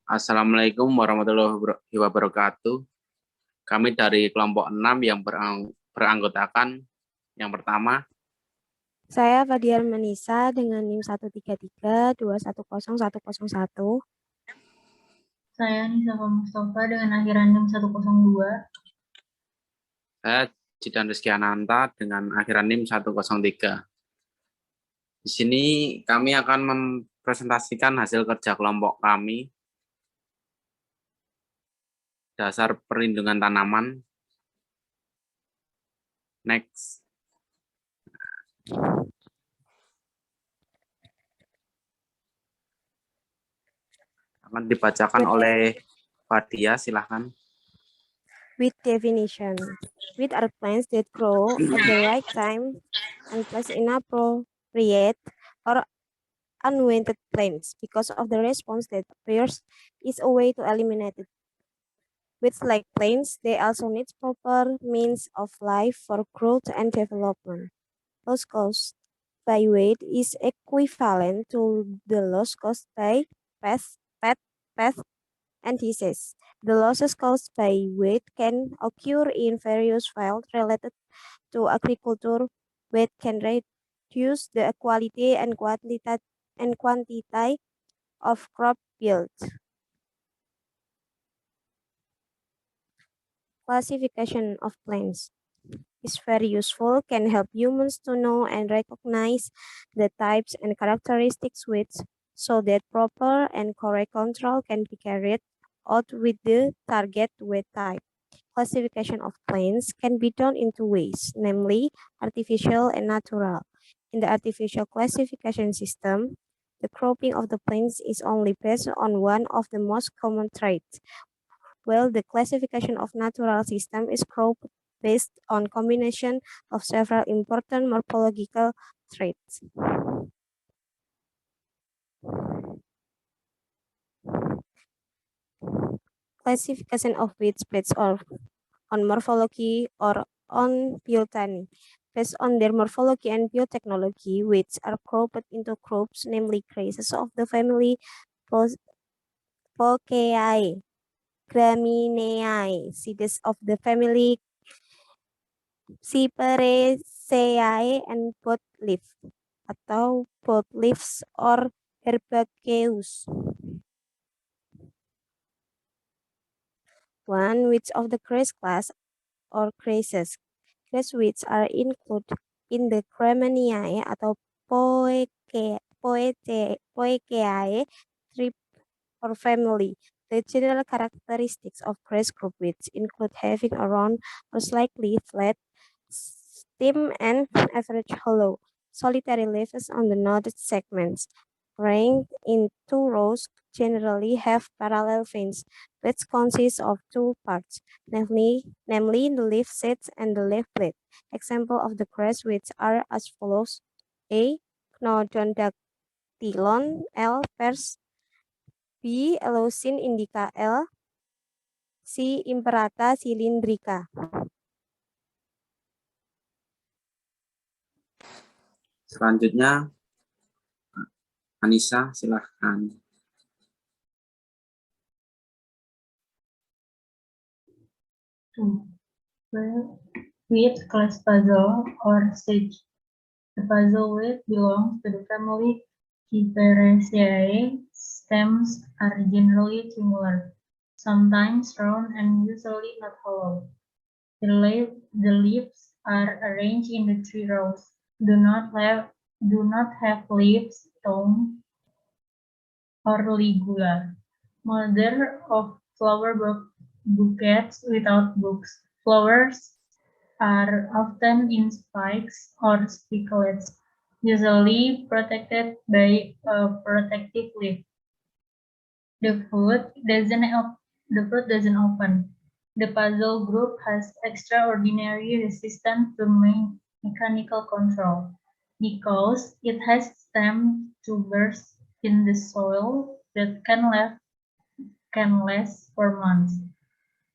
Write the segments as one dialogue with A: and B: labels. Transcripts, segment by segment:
A: Assalamualaikum warahmatullahi wabarakatuh. Kami dari kelompok 6 yang beranggotakan yang pertama.
B: Saya Fadiar Manisa dengan NIM 133210101.
C: Saya Nisa Mustafa dengan akhiran NIM 102.
A: Saya Jidan Rizky Ananta dengan akhiran NIM 103. Di sini kami akan mempresentasikan hasil kerja kelompok kami. Dasar perlindungan tanaman. Next. Akan dibacakan oleh Fadia, silahkan.
B: With definition. With are plants that grow at the right time and placed in appropriate or unwanted plants because of the response that appears is a way to eliminate it. With like plants, they also need proper means of life for growth and development. Loss caused by weight is equivalent to the loss caused by pest, and disease. The losses caused by weight can occur in various fields related to agriculture. Weight can reduce the quality and quantity of crop yield. Classification of plants is very useful, can help humans to know and recognize the types and characteristics weights so that proper and correct control can be carried out with the target weight type. Classification of plants can be done in two ways, namely artificial and natural. In the artificial classification system, the grouping of the plants is only based on one of the most common traits, while the classification of natural system is grouped based on combination of several important morphological traits. Classification of weeds based on morphology or on botany. Based on their morphology and biotechnology, weeds are grouped into groups, namely grasses of the family Poaceae, Gramineae, seeds of the family Cyperaceae, and broadleaf atau broadleaves or herbaceous. One, which of the grass class or grasses? Grass weeds are included in the Gramineae atau Poaceae tribe or family. The general characteristics of grass group weeds include having a round or slightly flat stem and average hollow, solitary leaves on the noded segments, ranked in two rows, generally have parallel veins, which consist of two parts, namely the leaf sets and the leaf blade. Example of the grass weeds are as follows: A. Cnodondaktylon L. pers, B. Eleusin indica L. C. Imperata cylindrica.
A: Selanjutnya, Anissa, silahkan.
C: Weed class puzzle or stage. The puzzle weed belongs to the family Cyperaceae. Stems are generally triangular, sometimes round and usually not hollow. The leaves are arranged in the three rows. Do not have leaves, tongue, or ligula. Mother of flower bouquets without books. Flowers are often in spikes or spikelets, usually protected by a protective leaf. The fruit doesn't open. The puzzle group has extraordinary resistance to mechanical control because it has stem tubers in the soil that can last for months.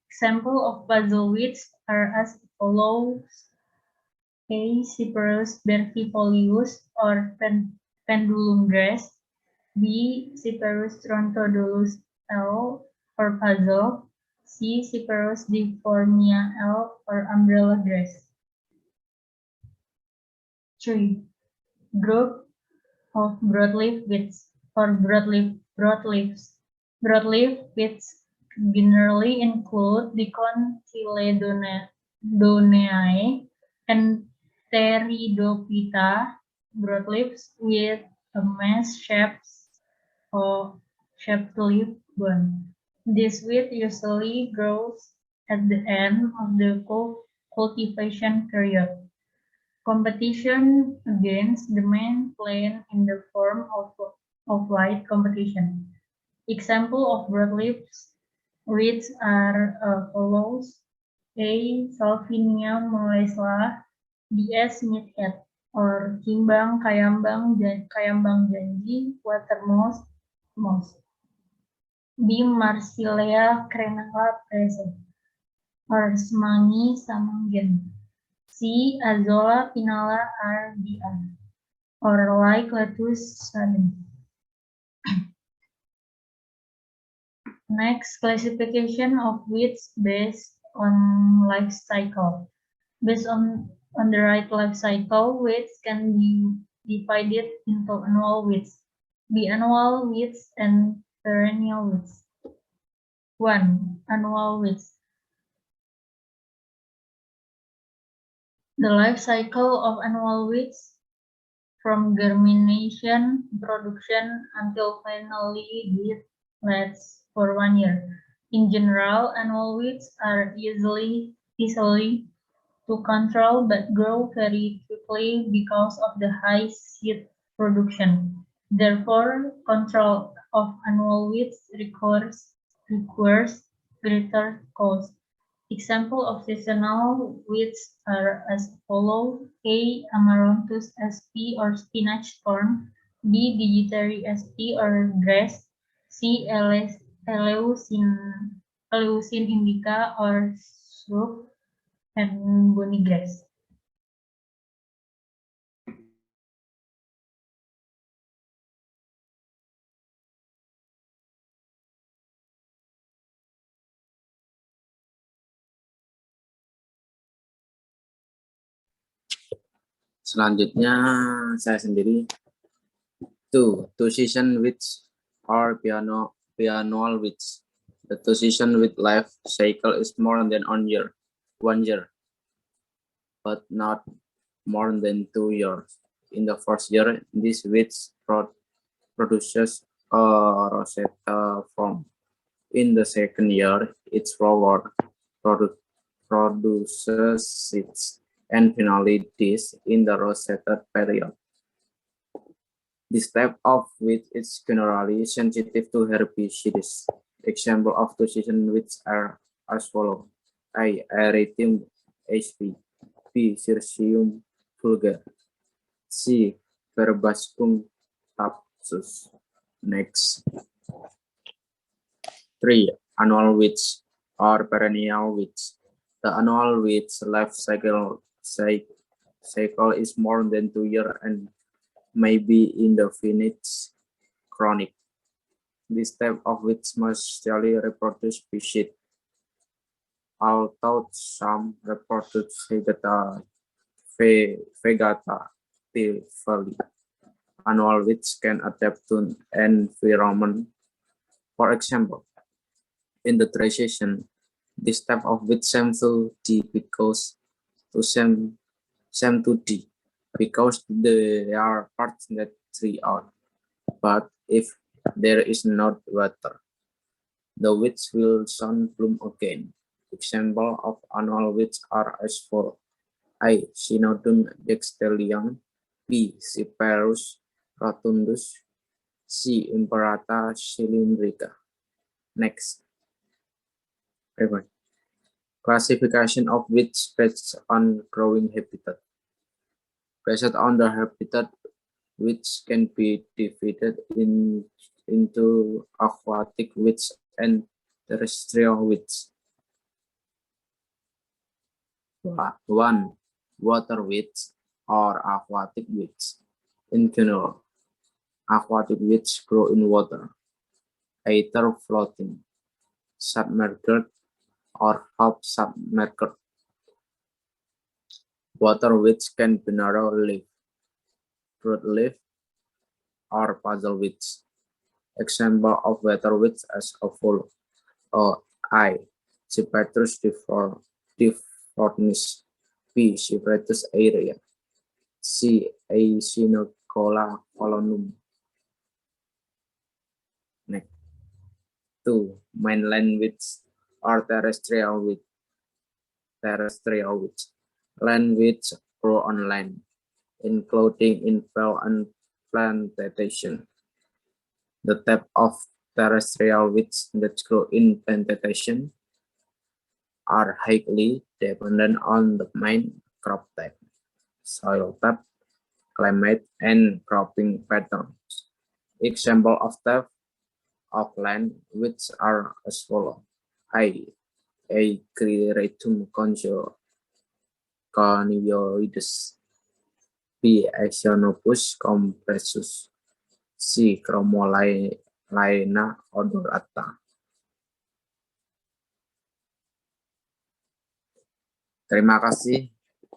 C: Examples of puzzle weeds are as follows: A. Cyperus vertifolius or pendulum grass. B. Cyperus trontodulus L. or puzzle. C. Cyperus diformia L or umbrella grass. 3. Group of broadleaf weeds or broadleaves. Broadleaf weeds generally include the Dicotyledoneae and Pteridophyta. Broadleaves with a shaped leaf bone. This weed usually grows at the end of the cultivation period. Competition against the main plant in the form of light competition. Example of broadleaves weeds are follows: A. Salvinia molesla, B.S. midhead, or kimbang, kayambang janji, watermost, moss. B. Marsilea crenella prese, or semangi samanggen. C. Azolla pinala R.D.R. or like lettuce sardine. Next, classification of weeds based on life cycle. Based on the right life cycle, weeds can be divided into annual weeds, biannual weeds, and perennial weeds. 1. Annual weeds. The life cycle of annual weeds from germination, production, until finally it lasts for 1 year. In general, annual weeds are easily to control but grow very quickly because of the high seed production. Therefore, control of annual weeds requires greater cost. Example of seasonal weeds are as follows: A. Amaranthus sp or spinach thorn, B. Digitary sp or grass, C. Eleusin indica or shrub, and boni grass.
A: Selanjutnya saya sendiri. Two season weeds or biannual weeds. The two season weed life cycle is more than 1 year, but not more than 2 years. In the first year, these weeds produces a rosette form. In the second year, its flower produces seeds, and finally this in the rosette period. This type of weed is generally sensitive to herbicides. Example of two-season weeds are as follows: A. Erythrum sp, B. Cirsium vulgar, C. Verbascum tapsus. Next. 3. Annual weeds or perennial weeds. The annual weeds life cycle is more than 2 years and may be indefinite chronic. This type of weeds mostly reproduce species, although some reproduce vegetatively. Annual weeds can adapt to environment. For example, in the dry season, this type of weed seems to D because there are parts that dry out. But if there is not water, the weeds will soon bloom again. Example of annual weeds are as follows: A. Cynodon dextelium, B. Cyperus rotundus, C. Imperata cylindrica. Next. Classification of weeds based on growing habitat. Based on the habitat, weeds can be divided into aquatic weeds and terrestrial weeds. 1. Water weeds or aquatic weeds. In general, aquatic weeds grow in water, either floating submerged or half submerged. Water witch can be narrow leaf, broad leaf, or puzzle witch. Example of water witch as follows. I. Cypratus difformis. B. Cypratus area. C. Acinethola colonum. Next. 2. Mainland witch or terrestrial witch. Terrestrial witch. Land witch grow on land, including in field and plantation. The type of terrestrial witch that grow in plantation are highly dependent on the main crop type, soil type, climate, and cropping patterns. Example of type of land which are as follows. A. Agriretum conioides. B. Actionopus compressus. C. Chromolaena odorata. Terima kasih.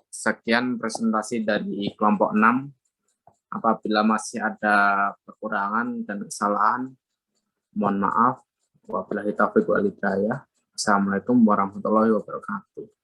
A: Sekian presentasi dari kelompok 6. Apabila masih ada kekurangan dan kesalahan, mohon maaf. Wabillahi taufiq wal hidayah. Assalamualaikum warahmatullahi wabarakatuh.